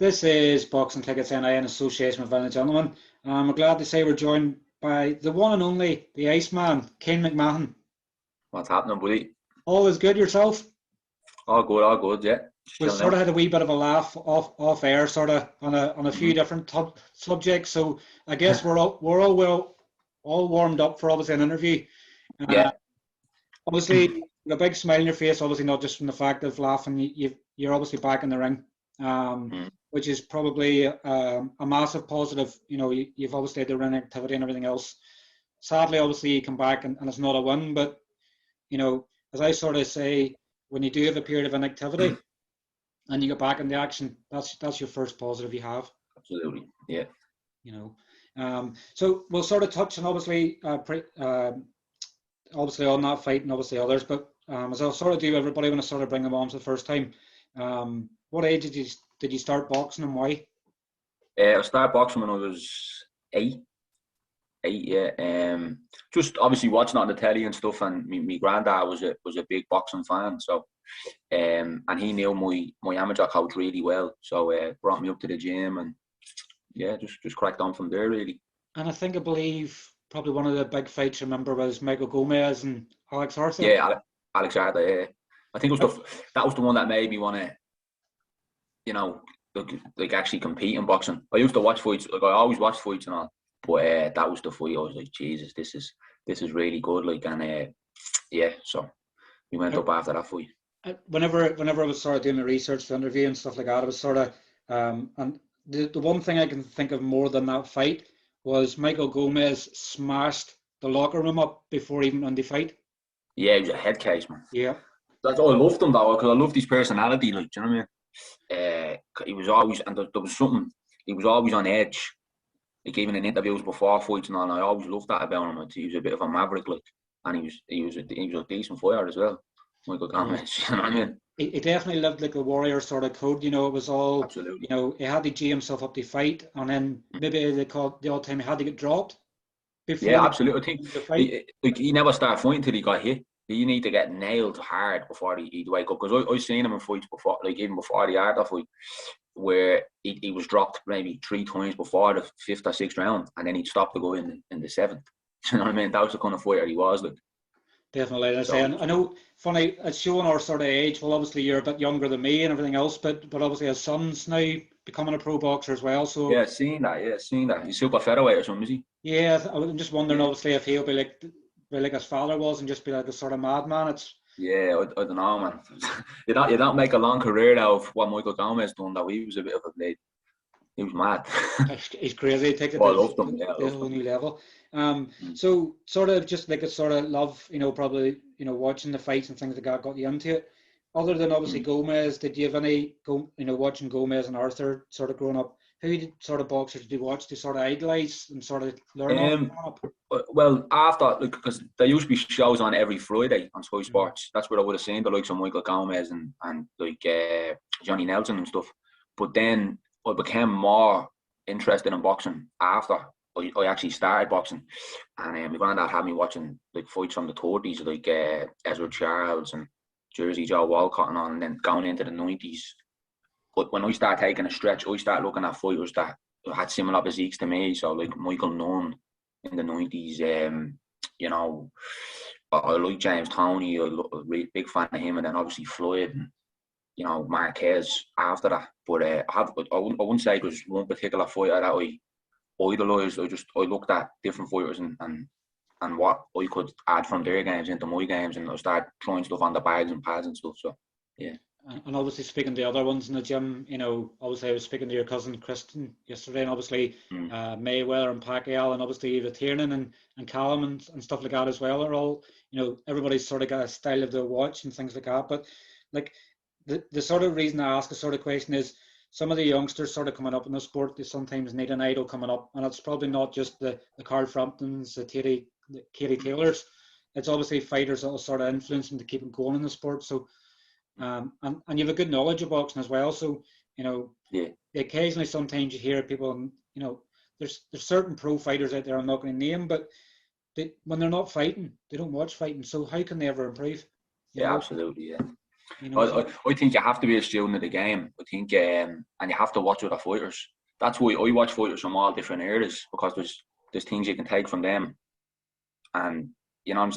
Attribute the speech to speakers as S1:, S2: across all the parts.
S1: This is Boxing Tickets NI in association with Violent Gentlemen. I'm glad to say we're joined by the one and only, the Iceman, Keane McMahon.
S2: What's happening, buddy?
S1: All is good, yourself?
S2: All good, yeah.
S1: We sort of had a wee bit of a laugh off air, sort of on a few different subjects. So I guess we're all warmed up for obviously an interview.
S2: Yeah.
S1: Obviously, a big smile on your face. Obviously, not just from the fact of laughing. You're obviously back in the ring, which is probably a massive positive. You know, you've obviously had the ring activity and everything else. Sadly, obviously, you come back and it's not a win. But you know, as I sort of say, when you do have a period of inactivity and you get back in the action, that's your first positive you have.
S2: Absolutely, yeah.
S1: You know, so we'll sort of touch on obviously obviously on that fight and obviously others, but as I'll sort of do everybody when I sort of bring them on for the first time, what age did you start boxing and why?
S2: I started boxing when I was eight, yeah. Just obviously watching it on the telly and stuff, and my granddad was a big boxing fan, so and he knew my amateur coach really well, so brought me up to the gym, and yeah, just cracked on from there really.
S1: And I believe probably one of the big fights I remember was Michael Gomez and Alex Arthur.
S2: Yeah, Alex Arthur. Yeah, I think that was the one that made me want to, you know, like actually compete in boxing. I used to watch fights, like I always watched fights and all, but that was the fight. I was like, Jesus, this is really good. Like, and yeah, so we went up after that fight.
S1: Whenever I was sort of doing the research for the interview and stuff like that, it was sort of and the one thing I can think of more than that fight was Michael Gomez smashed the locker room up before even on the fight.
S2: Yeah, he was a head case, man.
S1: Yeah.
S2: That's all. I loved him though, because I loved his personality. Like, do you know what I mean? He was always, and there was something. He was always on edge. Like even in interviews before fights and all, I always loved that about him. He was a bit of a maverick, like, and he was a decent fighter as well. Michael Gomez, you know what I mean?
S1: He definitely lived like a warrior sort of code. You know, it was all.
S2: Absolutely.
S1: You know, he had to G himself up the fight, and then maybe they called the odd time he had to get dropped. Before
S2: yeah, absolutely. I think
S1: the fight.
S2: he never started fighting until he got hit. You need to get nailed hard before he'd wake up. Because I've seen him in fights before, like even before the Arthur fight, where he was dropped maybe 3 times before the 5th or 6th round, and then he'd stop to go in the 7th. You know what I mean? That was the kind of fighter he was, like.
S1: Definitely. I know, funny, it's showing our sort of age. Well, obviously you're a bit younger than me and everything else, but obviously his son's now becoming a pro boxer as well. So
S2: yeah, seeing that. He's super featherweight or something, is he?
S1: Yeah, I'm just wondering, obviously, if he'll be like his father was and just be like a sort of madman. It's
S2: I don't know, man. you don't make a long career out of what Michael Gomez done. Though he was a bit of a blade. He was mad.
S1: He's crazy. He takes it
S2: I
S1: to
S2: loved him.
S1: the whole new level. So sort of just like a sort of love, you know, probably, you know, watching the fights and things like that got you into it. Other than obviously Gomez, did you have any, you know, watching Gomez and Arthur sort of growing up? Who sort of boxers did you watch to sort of idolise and sort of learn on?
S2: Well, after, because there used to be shows on every Friday on Sky Sports. That's where I would have seen the likes of Michael Gomez and like Johnny Nelson and stuff. But then I became more interested in boxing after I actually started boxing. And my granddad had me watching like fights from the 30s, like Ezra Charles and Jersey Joe Walcott and all, and then going into the 90s. But when I started taking a stretch, I started looking at fighters that had similar physiques to me. So like Michael Nunn in the 90s, you know, I like James Toney, I'm a big fan of him, and then obviously Floyd and, you know, Marquez after that. But I wouldn't say there was one particular fighter that I idolised. I looked at different fighters and what I could add from their games into my games, and I started throwing stuff on the bags and pads and stuff. So yeah.
S1: And obviously speaking to the other ones in the gym, you know, obviously I was speaking to your cousin Kristen yesterday, and obviously Mayweather and Pacquiao, and obviously Eva Tiernan and Callum and stuff like that as well are all, you know, everybody's sort of got a style of their watch and things like that. But like the sort of reason I ask a sort of question is some of the youngsters sort of coming up in the sport, they sometimes need an idol coming up, and it's probably not just the Carl Framptons, the Katie Taylors. It's obviously fighters that will sort of influence them to keep it going in the sport. So and you have a good knowledge of boxing as well, so you know, occasionally sometimes you hear people, you know, there's certain pro fighters out there I'm not going to name, but when they're not fighting, they don't watch fighting, so how can they ever improve?
S2: Yeah, absolutely.
S1: You know,
S2: I think you have to be a student of the game. I think, and you have to watch other fighters. That's why I watch fighters from all different eras, because there's things you can take from them. And you know,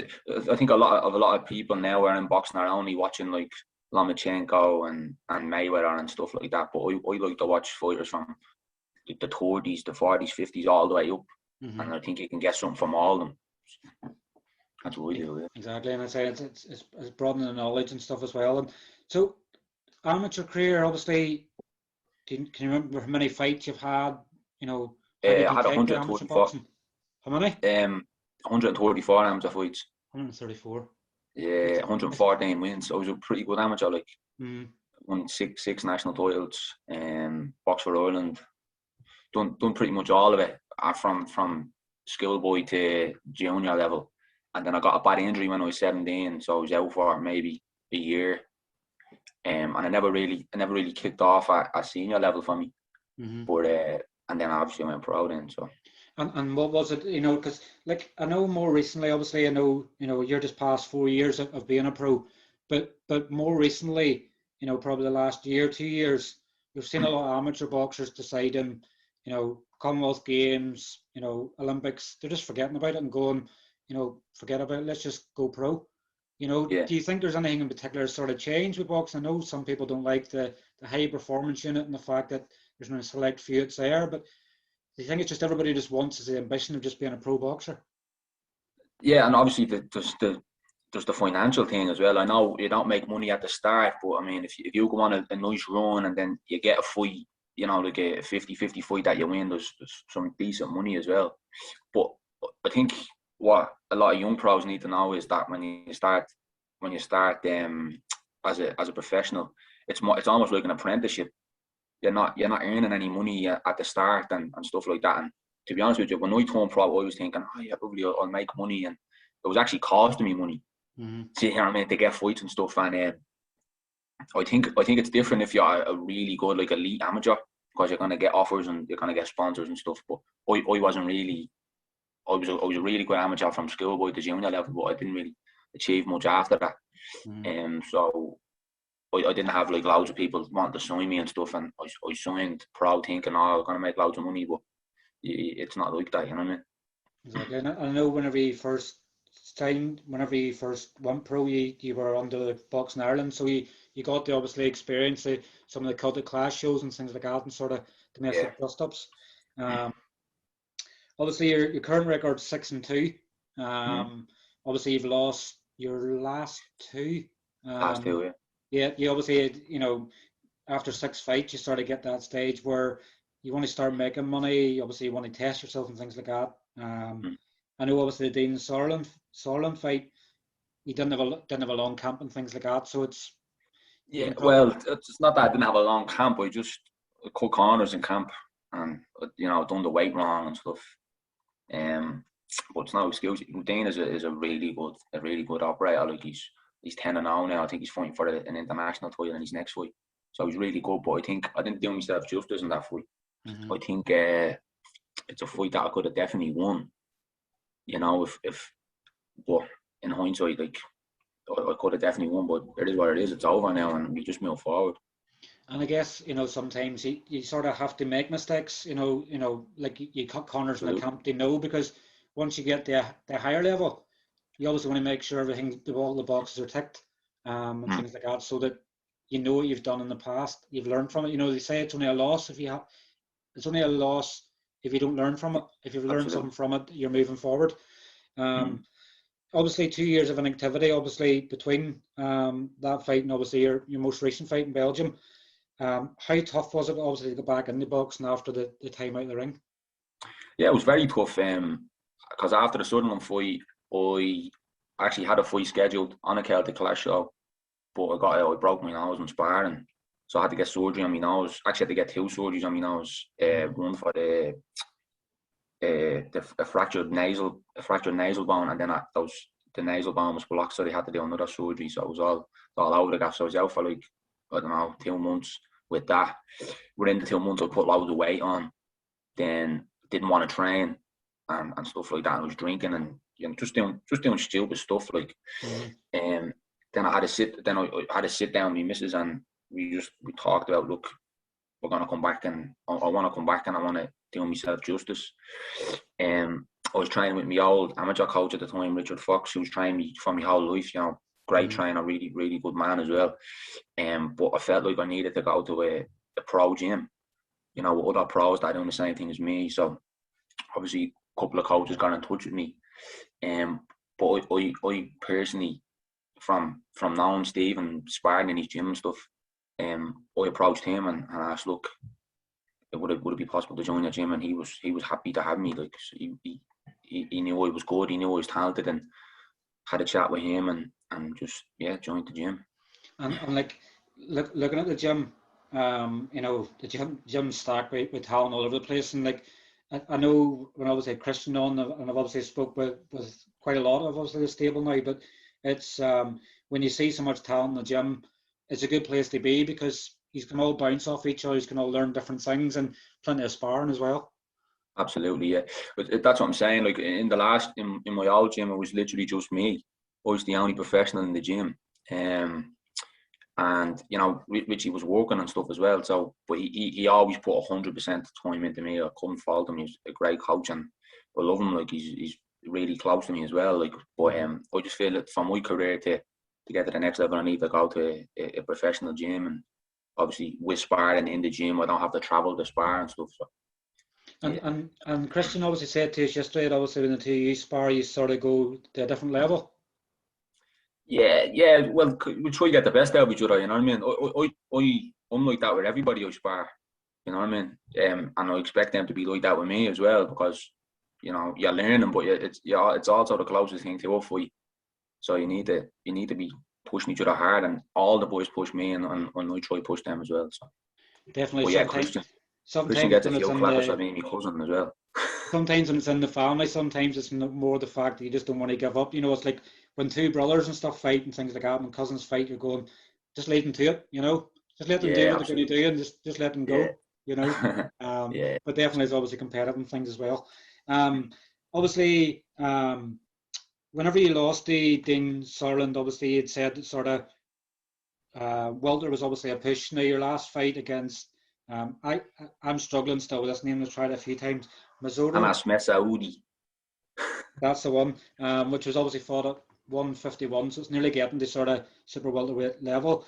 S2: I think a lot of people now are in boxing are only watching like Lomachenko and Mayweather and stuff like that. But I like to watch fighters from the 30s, the 40s, 50s, all the way up.
S1: mm-hmm.
S2: And I think you can get something from all of them. That's what we do. Yeah.
S1: Exactly, and I say it's broadening the knowledge and stuff as well. And so, amateur career, obviously, can you remember how many fights you've had? You know, how did
S2: I
S1: you
S2: had
S1: take the amateur
S2: 134.
S1: boxing? How many?
S2: 134 amateur fights.
S1: 134.
S2: Yeah, 114 wins. I was a pretty good amateur. Like, won six national titles. Boxed for Ireland. Done pretty much all of it, from schoolboy to junior level. And then I got a bad injury when I was 17, so I was out for maybe a year. And I never really kicked off at senior level for me.
S1: Mm-hmm.
S2: But and then obviously I went pro then. So.
S1: And what was it? You know, because like I know more recently, obviously I know you're just past 4 years of being a pro, but more recently, you know, probably the last year, 2 years, you've seen a lot of amateur boxers deciding, you know, Commonwealth Games, you know, Olympics, they're just forgetting about it and going, you know, forget about it, let's just go pro. You know,
S2: Yeah.
S1: Do you think there's anything in particular sort of change with boxing? I know some people don't like the high performance unit and the fact that there's no select few that's there, but do you think it's just everybody just wants the ambition of just being a pro boxer?
S2: Yeah, and obviously there's the financial thing as well. I know you don't make money at the start, but I mean, if you go on a nice run and then you get a fight, you know, like a 50-50 fight that you win, there's some decent money as well. But I think what a lot of young pros need to know is that when you start as a professional, it's almost like an apprenticeship. You're not earning any money at the start and stuff like that. And to be honest with you, when I turned pro, I was thinking, oh yeah, probably I'll make money, and it was actually costing me money.
S1: Mm-hmm.
S2: So, you know what I mean, to get fights and stuff. And I think it's different if you're a really good like elite amateur, because you're gonna get offers and you're gonna get sponsors and stuff. But I wasn't really. I was a really good amateur from schoolboy to junior level, but I didn't really achieve much after that.
S1: Mm-hmm.
S2: So I didn't have like loads of people wanting to sign me and stuff, and I signed pro thinking, oh, I'm gonna make loads of money, but it's not like that, you know what I mean?
S1: Exactly. And I know whenever you first went pro, you were on the Boxing Ireland, so you got to obviously experience some of the Celtic class shows and things like that, and sort of domestic dust ups. Obviously, your current record's 6-2. Obviously, you've lost your last two.
S2: Last two, yeah.
S1: Yeah, you obviously, you know, after 6 fights, you sort of get that stage where you want to start making money. Obviously, you want to test yourself and things like that. I know, obviously, the Dean Sutherland fight, you didn't have a long camp and things like that. So it's
S2: well, it's not that I didn't have a long camp. I just cut corners in camp, and you know, done the weight wrong and stuff. But it's no excuse. Dean is a really good operator. Like he's 10-0 now. I think he's fighting for an international title in his next fight. So he's really good. But I think I didn't do myself justice in that fight.
S1: Mm-hmm.
S2: I think it's a fight that I could have definitely won. You know, but in hindsight, like I could have definitely won. But it is what it is. It's over now, and we just move forward.
S1: And I guess, you know, sometimes you sort of have to make mistakes. You know, like you cut corners in the camp, they know, because once you get the higher level, you always want to make sure all the boxes are ticked, and things like that, so that you know what you've done in the past, you've learned from it. You know, they say it's only a loss if you don't learn from it. If you've learned something from it, you're moving forward. Obviously 2 years of inactivity, obviously between that fight and obviously your most recent fight in Belgium. How tough was it, obviously, to go back in the boxing after the time out of the ring?
S2: Yeah, it was very tough. Because after the Sutherland fight, I actually had a fight scheduled on a Celtic clash show, but I broke my nose in sparring, so I had to get surgery on my nose. Actually, I had to get 2 surgeries on my nose. One for a fractured nasal bone, and then the nasal bone was blocked, so they had to do another surgery. So it was all over the gap. So I was out for like, I don't know, 2 months with that. Within the 2 months, I put loads of weight on. Then didn't want to train and stuff like that. I was drinking and, you know, just doing stupid stuff like. then I had to sit down with my missus, and we talked about, look, we're gonna come back, and I want to come back, and I want to do myself justice. I was training with my old amateur coach at the time, Richard Fox, who was training me for my whole life. You know, great trainer, really, really good man as well. But I felt like I needed to go to a pro gym, you know, with other pros that are doing the same thing as me. So obviously, a couple of coaches got in touch with me. But I personally, from knowing Steve and sparring in his gym and stuff, I approached him and asked, look, would it be possible to join the gym? And he was happy to have me. Like, he knew I was good, he knew I was talented, and had a chat with him, and just joined the gym.
S1: And like looking at the gym, you know, the gym stacked with talent all over the place. And like I know when I was at Christian on, and I've obviously spoke with quite a lot of obviously the stable now, but it's when you see so much talent in the gym, it's a good place to be, because you can all bounce off each other, you can all learn different things, and plenty of sparring as well.
S2: Absolutely, yeah. But that's what I'm saying. Like in my old gym, it was literally just me. I was the only professional in the gym. And you know, Richie was working and stuff as well. So, but he always put 100% time into me. I couldn't fault him. He's a great coach, and I love him. Like he's really close to me as well. Like, but I just feel that for my career to get to the next level, I need to go to a professional gym, and obviously with sparring in the gym, I don't have to travel to spar and stuff. So.
S1: And Christian obviously said to us yesterday that obviously when the two of you spar, you sort of go to a different level.
S2: Yeah. Well, we try to get the best out of each other. You know what I mean? I'm like that with everybody I spar. You know what I mean? And I expect them to be like that with me as well, because you know you're learning, but it's also the closest thing to a fight. So you need to be pushing each other hard, and all the boys push me, and I try to push them as well. So
S1: definitely.
S2: But yeah, Christian gets a few clappers at me and my cousin as well.
S1: Sometimes when it's in the family, sometimes it's more the fact that you just don't want to give up. You know, it's like when two brothers and stuff fight and things like that, when cousins fight, you're going, just lead them to it, you know? Just let them do what they're going to do, and just let them go, you know? But definitely it's obviously competitive and things as well. Obviously, whenever you lost to Dean Sutherland, obviously you'd said that sort of welter was obviously a push. Now your last fight against I'm struggling still with this name. I've tried it a few times.
S2: Anass Messaoudi.
S1: That's the one, which was obviously fought at 151, so it's nearly getting to sort of super welterweight level.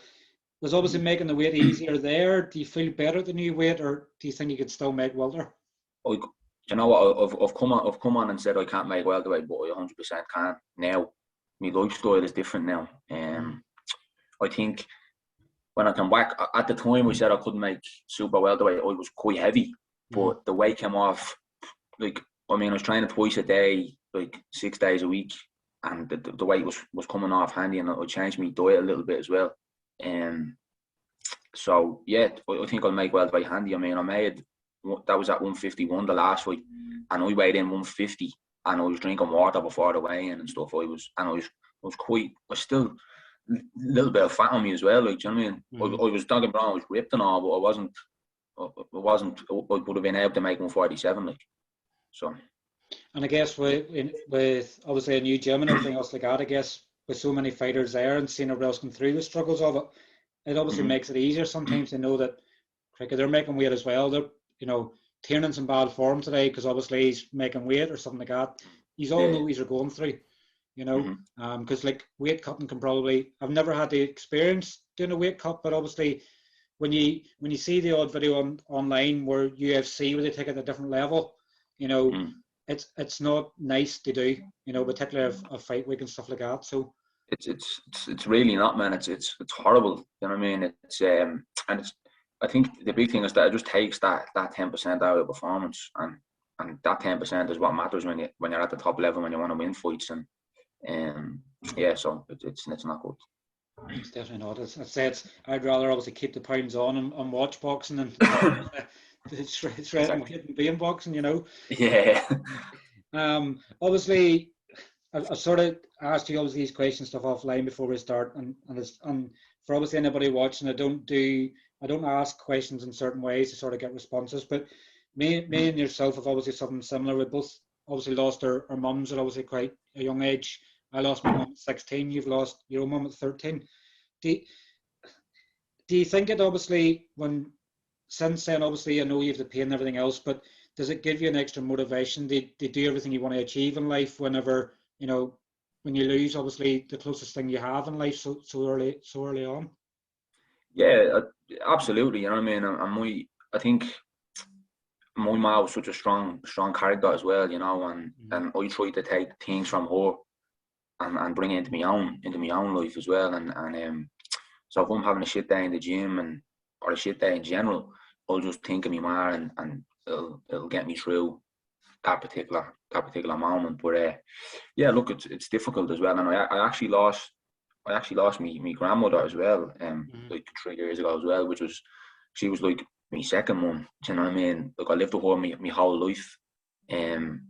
S1: Was obviously making the weight easier there. Do you feel better at the new weight, or do you think you could still make welter?
S2: You know what? I've come on and said I can't make welterweight, but I 100% can now. My lifestyle is different now. I think when I come back, at the time we said I couldn't make super welterweight. I was quite heavy, but the weight came off. Like, I mean, I was training twice a day, like 6 days a week, and the weight was coming off handy, and I changed my diet a little bit as well. So yeah, I think I'll make welterweight handy. I mean, that was at 151 the last fight, and I weighed in 150, and I was drinking water before the weigh-in and stuff. I was still a little bit of fat on me as well. Like, do you know what I mean? I was don't get me wrong, I was ripped and all, but I would have been able to make 147, like. So.
S1: And I guess with obviously a new gym and everything else like that, I guess with so many fighters there and seeing everybody else come through the struggles of it, it obviously makes it easier sometimes to know that they're making weight as well. They're, you know, Tiernan's in bad form today because obviously he's making weight or something like that. He's all know he's going through, you know, because like weight cutting can probably, I've never had the experience doing a weight cut, but obviously when you see the odd video online where UFC where they take it to a different level, you know, it's not nice to do, you know, particularly a fight week and stuff like that. So
S2: it's really not, man. It's horrible. You know what I mean? And it's. I think the big thing is that it just takes that 10% out of performance, and that 10% is what matters when you're at the top level, when you want to win fights, and so it's not good.
S1: It's definitely not. As I said, I'd rather obviously keep the pounds on and watch boxing than shredding weight and being boxing, you know.
S2: Yeah.
S1: Obviously, I sort of asked you obviously these questions stuff offline before we start, and for obviously anybody watching, I don't ask questions in certain ways to sort of get responses, but me and yourself have obviously something similar. We both obviously lost our mums at obviously quite a young age. I lost my mum at 16. You've lost your own mum at 13. Do you think it obviously since then, obviously I know you have the pain and everything else, but does it give you an extra motivation to do everything you want to achieve in life whenever, when you lose obviously the closest thing you have in life so early on?
S2: Yeah, absolutely. You know what I mean? I think my mom was such a strong character as well, and I tried to take things from her and bring it into my own life as well. And so if I'm having a shit day in the gym or a shit day in general, I'll just think of my mom and it'll get me through that particular moment. But yeah, look, it's difficult as well. And I actually lost my grandmother as well, like 3 years ago as well, she was like my second mum. Do you know what I mean? Like I lived with her my whole life,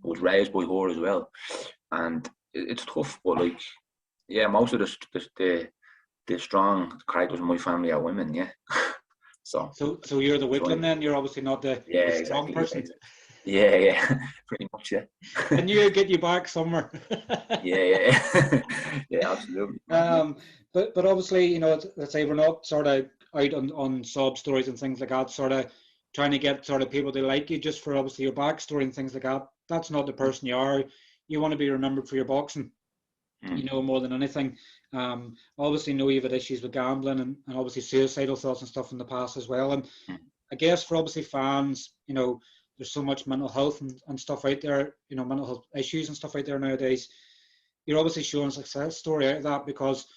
S2: was raised by her as well, and it's tough. But like, yeah, most of the strong characters in my family are women. Yeah. So
S1: you're the weakling then. You're obviously not the strong
S2: exactly,
S1: person.
S2: Yeah, pretty much. Yeah.
S1: And you get you back somewhere.
S2: yeah, absolutely.
S1: But obviously, let's say we're not sort of out on sob stories and things like that, sort of trying to get sort of people to like you just for obviously your backstory and things like that. That's not the person you are. You want to be remembered for your boxing, more than anything. Obviously know you've had issues with gambling and obviously suicidal thoughts and stuff in the past as well. And I guess for obviously fans, there's so much mental health and stuff out there, mental health issues and stuff out there nowadays. You're obviously showing a success story out of that, because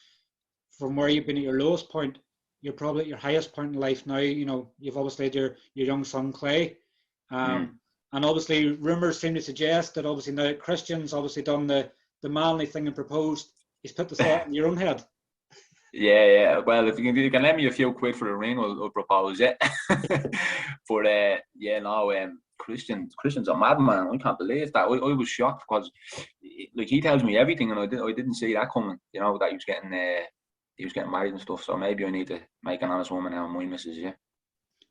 S1: from where you've been at your lowest point, you're probably at your highest point in life now. You've obviously had your young son Clay, and obviously rumours seem to suggest that obviously now Christian's obviously done the manly thing and proposed. He's put the thought in your own head.
S2: Yeah. Well, if you can lend me a few quid for the ring, I'll propose it. But Christian's a madman. I can't believe that. I was shocked because, like, he tells me everything, and I didn't see that coming. That he was getting married and stuff. So maybe I need to make an honest woman out of my missus. Yeah.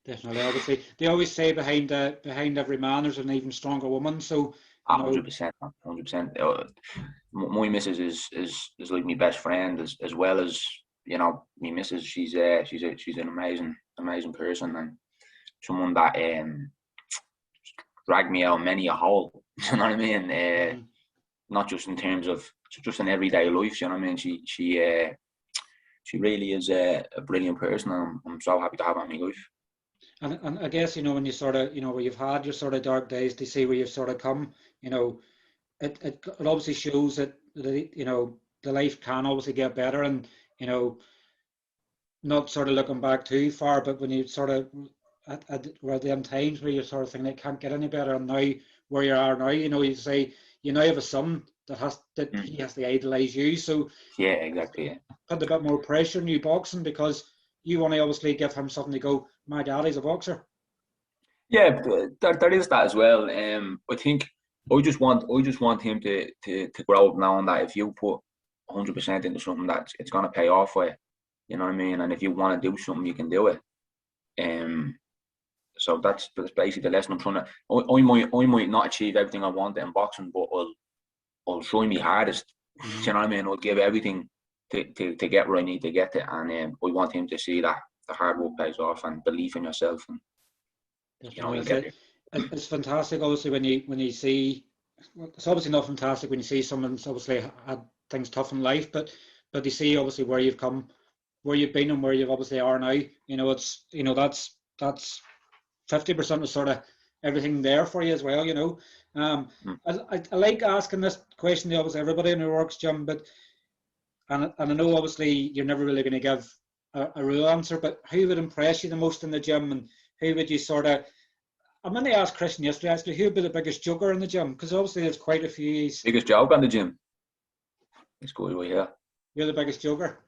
S1: Definitely. Obviously, they always say behind every man there's an even stronger woman. So
S2: 100%. My missus is like my best friend as well as my missus. She's an amazing person and someone that dragged me out many a hole. You know what I mean? Not just in terms of just in everyday life. You know what I mean? She really is a brilliant person. And I'm so happy to have her in my life.
S1: And I guess when you sort of where you've had your sort of dark days to see where you've sort of come, it obviously shows that the life can obviously get better, and not sort of looking back too far, but when you sort of at them times where you're sort of thinking it can't get any better, and now where you are now, you say you now have a son that he has to idolize you, so
S2: yeah, exactly. Yeah.
S1: Put a bit more pressure on you boxing, because you want to obviously give him something to go, my daddy's a boxer.
S2: Yeah, there is that as well. I think I just want him to grow up knowing that if you put 100% into something, that it's gonna pay off for you. You know what I mean? And if you want to do something, you can do it. So that's basically the lesson I'm trying to. I might not achieve everything I want in boxing, but I'll try my hardest. You know what I mean? I'll give everything to get where I need to get to, and I want him to see that the hard work pays off and belief in yourself. And
S1: it's fantastic, obviously, when you see. It's obviously not fantastic when you see someone's obviously had things tough in life, but you see obviously where you've come, where you've been, and where you obviously are now. It's that's 50% of sort of everything there for you as well. I like asking this question to obviously everybody in who works, Jim, but and I know obviously you're never really going to give a real answer, but who would impress you the most in the gym, and who would you sort of? I'm going to ask Christian yesterday actually, who would be the biggest joker in the gym? Because obviously there's quite a few.
S2: Biggest joker in the gym? It's good, yeah.
S1: You're the biggest joker?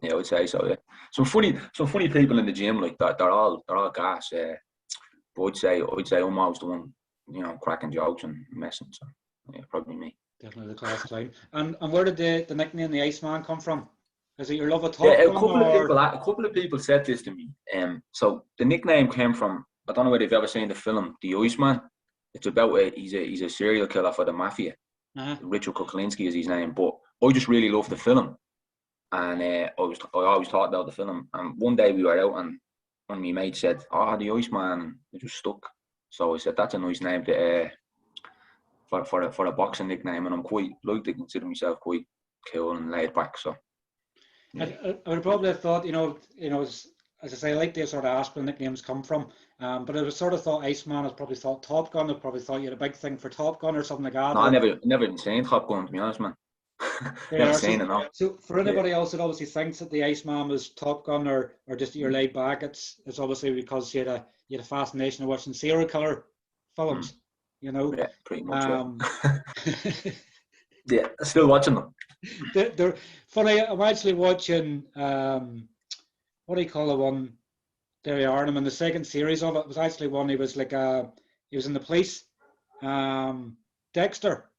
S2: Yeah, I would say so, yeah. Some funny people in the gym like that, they're all gas. But I'd say I'm always the one, cracking jokes and messing. So yeah, probably me.
S1: Definitely the class time. And where did the nickname the Iceman come from? Is it your love of Top
S2: Gun?
S1: Yeah,
S2: a couple of people said this to me. So the nickname came from, I don't know whether you've ever seen the film The Iceman. It's about he's a serial killer for the mafia. Richard Kuklinski is his name, but I just really love the film, and I always thought about the film. And one day we were out, and one of my mates said, "Oh, the Iceman," it just stuck. So I said, "That's a nice name to, for a boxing nickname," and I'm quite like to consider myself quite cool and laid back. So
S1: I would probably have thought, as I say, I like the sort of ask where nicknames come from. But I was sort of thought Iceman, I probably thought Top Gun. I probably thought you had a big thing for Top Gun or something like that.
S2: no, I never even seen Top Gun, to be honest, man. Never seen it, no.
S1: So for anybody else that obviously thinks that the Iceman was Top Gun or just that you're laid back, it's obviously because you had a fascination of watching serial killer films,
S2: Yeah, pretty much.
S1: Yeah.
S2: Yeah, still watching them.
S1: They're funny. I'm actually watching what do you call the one? There you are. I'm in the second series of it. It was actually one. He was in the police. Dexter.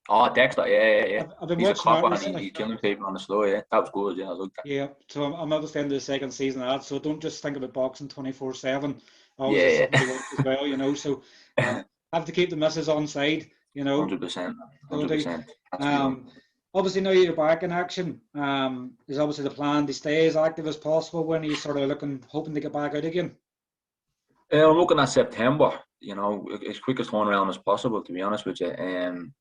S2: Oh, Dexter, yeah.
S1: I've been
S2: He's a
S1: watching that
S2: cop and
S1: recently.
S2: he's killing people on the slow, yeah. That was good, yeah, I like that.
S1: Yeah, so I'm obviously into the second season of that, so don't just think about boxing 24/7. Always
S2: Yeah.
S1: something to watch as well, so I have to keep the missus on side,
S2: 100%.
S1: Obviously now you're back in action. Is obviously the plan to stay as active as possible when you sort of hoping to get back out again?
S2: I'm looking at September, as quick as turnaround as possible, to be honest with you.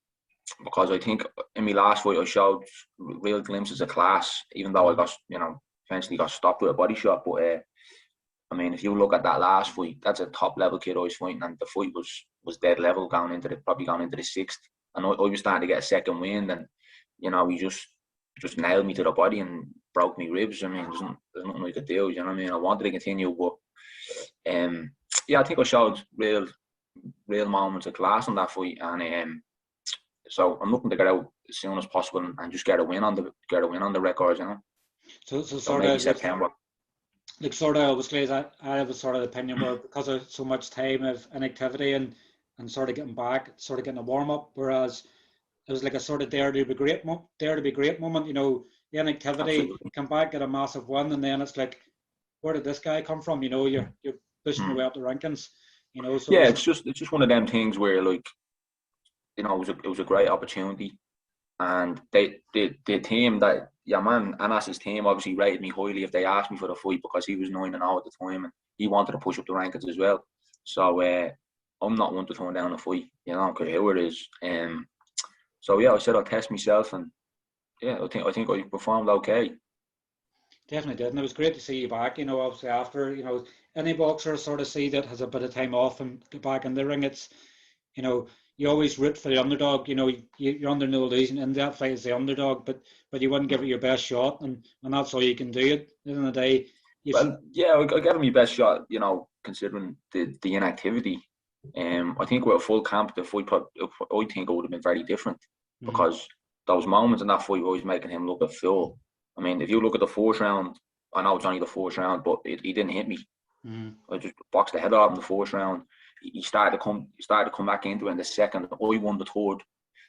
S2: Because I think in my last fight I showed real glimpses of class, even though I got, eventually got stopped with a body shot. But I mean, if you look at that last fight, that's a top level kid I was fighting, and the fight was dead level probably going into the sixth, and I was starting to get a second wind, and he just nailed me to the body and broke me ribs. I mean, there's nothing I could do. You know what I mean? I wanted to continue, but yeah, I think I showed real moments of class on that fight, and so I'm looking to get out as soon as possible and just get a win on the record,
S1: So
S2: sort maybe of September.
S1: Sort of obviously, I have a sort of opinion where because of so much time of inactivity and sort of getting back, sort of getting a warm up, whereas it was like a sort of dare to be great moment. The inactivity, come back, get a massive win, and then it's like, where did this guy come from? You're pushing your way up the rankings. So
S2: yeah, it's just one of them things where it was a great opportunity, and the team that Anass's team obviously rated me highly if they asked me for the fight, because he was 9-0 at the time and he wanted to push up the rankings as well. So I'm not one to turn down a fight, because who it is. So yeah, I said I'll test myself, and yeah, I think I performed okay.
S1: Definitely did, and it was great to see you back. Obviously after any boxer sort of see that has a bit of time off and get back in the ring, it's you always root for the underdog. You're under no illusion in that fight as the underdog, but you wouldn't give it your best shot, and that's all you can do. At the end of the day,
S2: well, yeah, I gave him my best shot. Considering the inactivity. I think with a full camp, the fight, I think it would have been very different, because those moments in that fight were always making him look a fool. I mean, if you look at the fourth round, I know it's only the fourth round, but he didn't hit me. I just boxed the head off in the fourth round. He started to come back into it in the second. I won the third.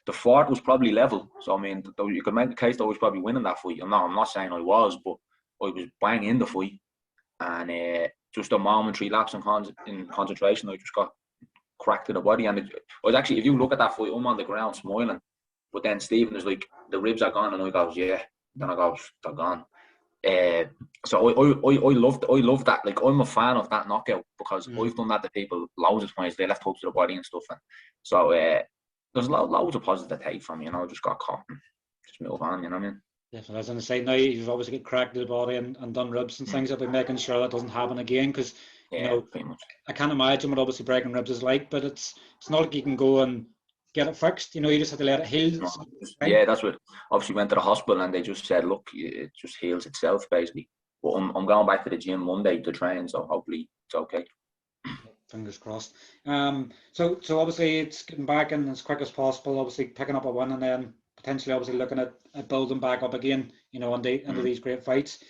S2: The fourth was probably level. So I mean, you could make the case that I was probably winning that fight. I'm not saying I was, but I was bang in the fight, and just a momentary lapse in concentration, I just got cracked to the body. And I was actually, if you look at that fight, I'm on the ground smiling, but then Stephen is like, the ribs are gone, and I goes, yeah. Then I goes, they're gone. So I love that. Like, I'm a fan of that knockout, because I've done that to people loads of times. They left hooks to the body and stuff, and so there's loads of positive take from just got caught and just move on. You know what I mean?
S1: Definitely. As I say, now you've obviously got cracked to the body and done ribs and things. I'll be making sure that doesn't happen again, because
S2: pretty much.
S1: I can't imagine what obviously breaking ribs is like, but it's not like you can go and get it fixed. You just have to let it heal.
S2: No, yeah, that's what. Obviously, went to the hospital and they just said, look, it just heals itself basically. But I'm going back to the gym Monday to train, so hopefully it's okay.
S1: Fingers crossed. So obviously it's getting back in as quick as possible. Obviously picking up a win, and then potentially obviously looking at building back up again. Into these great fights.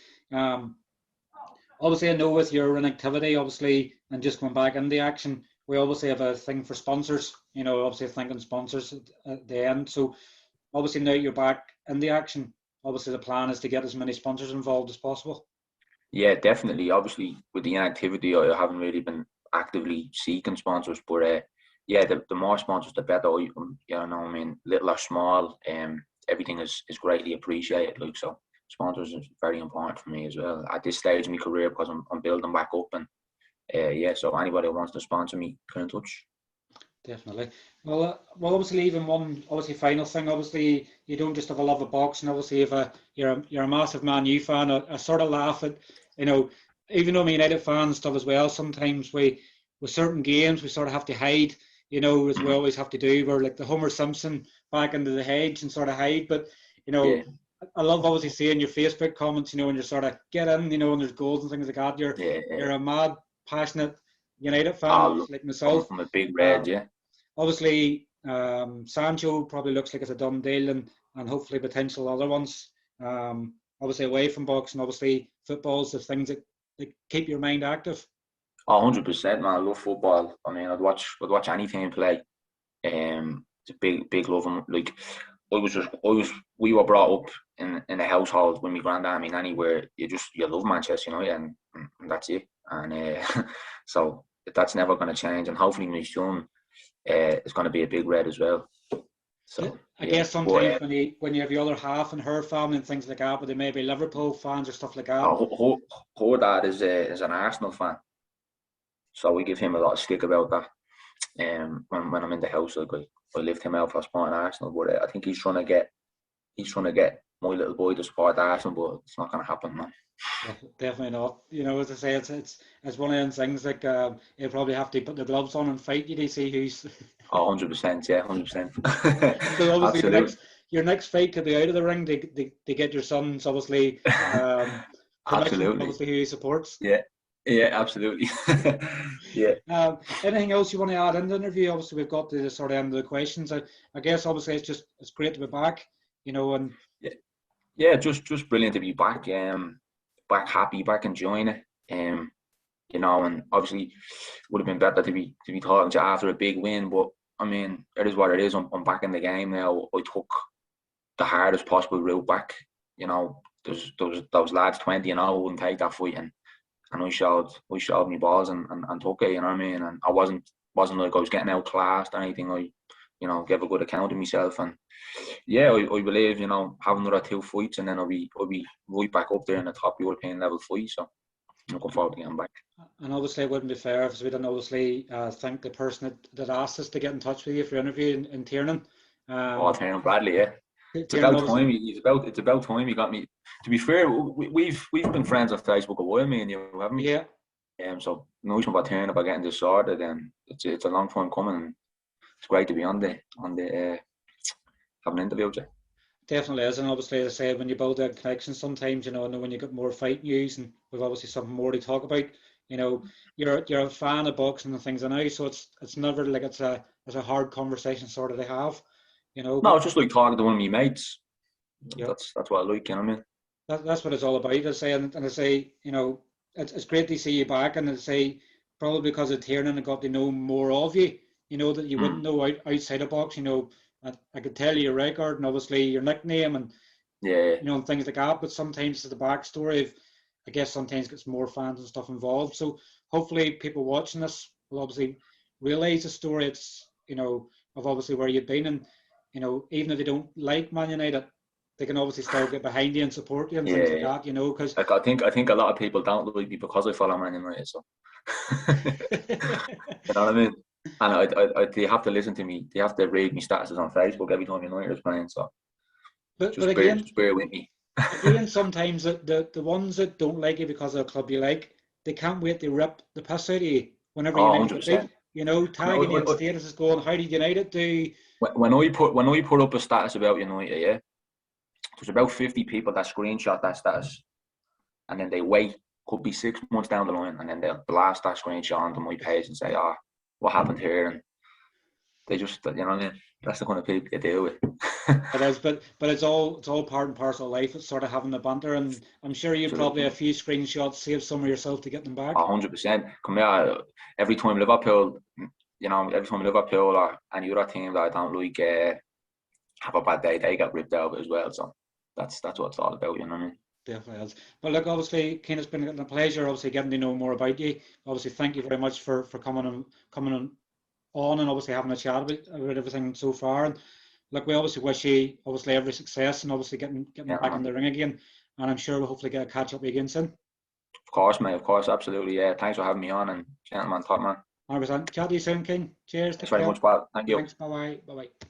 S1: Obviously, I know with your inactivity, obviously, and just going back in the action, we obviously have a thing for sponsors. Obviously thinking sponsors at the end. So obviously now you're back in the action. Obviously the plan is to get as many sponsors involved as possible.
S2: Yeah, definitely. Obviously, with the inactivity, I haven't really been actively seeking sponsors, but yeah, the more sponsors, the better. I mean, little or small. everything is greatly appreciated. Like, so sponsors is very important for me as well at this stage of my career, because I'm building back up, and so anybody who wants to sponsor me, get in touch.
S1: Definitely. Well, obviously, even one final thing. Obviously, you don't just have a love of boxing. Obviously, you're a massive Man U fan. I sort of laugh at, even though I'm a United fan and stuff as well. Sometimes with certain games we sort of have to hide. As we always have to do. We're like the Homer Simpson back into the hedge and sort of hide. But
S2: Yeah.
S1: I love obviously seeing your Facebook comments. When you're sort of get in. And there's goals and things like that. You're a mad, passionate United fan, like myself.
S2: I'm a big red, yeah.
S1: Obviously, Sancho probably looks like it's a done deal, and hopefully potential other ones. Obviously, away from boxing, obviously football's the things that keep your mind active.
S2: 100%, man. I love football. I mean, I'd watch any team play. It's a big love. Like, we were brought up in a household when my granddad and my nanny where you love Manchester United, and that's it. And so that's never going to change. And hopefully, my son is going to be a big red as well. So
S1: I guess sometimes when you have the other half and her family and things like that, but they may be Liverpool fans or stuff like that.
S2: Her dad is an Arsenal fan, so we give him a lot of stick about that. When I'm in the house, like I lift him out for supporting Arsenal, but I think he's trying to get my little boy to support Arsenal, but it's not going to happen, man.
S1: Definitely not. As I say, it's one of those things like you'll probably have to put the gloves on and fight you to see who's.
S2: 100%, yeah, 100%.
S1: So obviously your next fight could be out of the ring to get your son's obviously
S2: absolutely,
S1: obviously who he supports.
S2: Yeah, absolutely. Yeah.
S1: Anything else you want to add in the interview? Obviously, we've got to the sort of end of the questions. I guess obviously it's great to be back. And
S2: yeah, just brilliant to be back. Back happy, back enjoying it. And obviously would have been better to be talking to after a big win, but I mean, it is what it is. I'm back in the game now. I took the hardest possible route back. Those lads 20 who wouldn't take that fight, and I showed me balls and took it. You know what I mean? And I wasn't like I was getting outclassed or anything. I gave a good account of myself, and yeah, I believe having another 2 fights and then I'll be right back up there in the top European level fight. So I'm looking forward to getting back.
S1: And obviously, it wouldn't be fair if we didn't obviously thank the person that asked us to get in touch with you for your interview in Tiernan.
S2: Tiernan Bradley, yeah. It's about time. It's about time you got me. To be fair, we've been friends on Facebook a while, me and you, haven't we?
S1: Yeah.
S2: So nice about Tiernan about getting this sorted, and it's a long time coming. And it's great to be on the having an interview with you.
S1: Definitely is, and obviously, as I say, when you build that connection, sometimes when you get more fight news, and we've obviously something more to talk about. You're a fan of boxing and things, and now, so it's never like it's a hard conversation sort of to have.
S2: No, it's just like talking to one of my mates.
S1: Yeah.
S2: That's what I like. You know what I mean?
S1: That's what it's all about. I say, and I say, it's great to see you back, and I say probably because of Tiernan, I got to know more of you. That you wouldn't know outside of boxing. I could tell you your record and obviously your nickname and and things like that. But sometimes it's the backstory. I guess sometimes gets more fans and stuff involved. So hopefully people watching this will obviously realise the story. It's of obviously where you've been, and even if they don't like Man United, they can obviously still get behind you and support you and things like that. Because
S2: I think a lot of people don't like me because I follow Man United. So you know what I mean? And they have to listen to me. They have to read me statuses on Facebook every time United is playing. So, but again, bear with me.
S1: Again, sometimes the ones that don't like you because of the club you like, they can't wait to rip the piss out of you whenever you make it big. Tagging you in statuses going, how did United do?
S2: When I put up a status about United, there's about 50 people that screenshot that status, and then they wait. Could be 6 months down the line, and then they'll blast that screenshot onto my page and say, what happened here? And they just, what I mean? That's the kind of people they deal with.
S1: It is, but it's all part and parcel of life. It's sort of having the banter, and I'm sure you probably a few screenshots, save some of yourself to get them back.
S2: 100%. Come here, every time Liverpool or any other team that I don't like have a bad day, they get ripped out as well. So that's what it's all about, you know what I mean?
S1: Definitely is. But look, obviously, Kane, it's been a pleasure, obviously, getting to know more about you. Obviously, thank you very much for coming on and obviously having a chat about everything so far. And look, we obviously wish you obviously every success and obviously getting
S2: Yeah,
S1: back
S2: man.
S1: in the ring again. And I'm sure we'll hopefully get a catch up again soon.
S2: Of course, mate. Of course, absolutely. Yeah, thanks for having me on, and gentleman, top man.
S1: 100%. Chat to you soon, King. Cheers. Take
S2: Thanks very
S1: care.
S2: much, pal. Thank you.
S1: Thanks. Bye bye. Bye bye.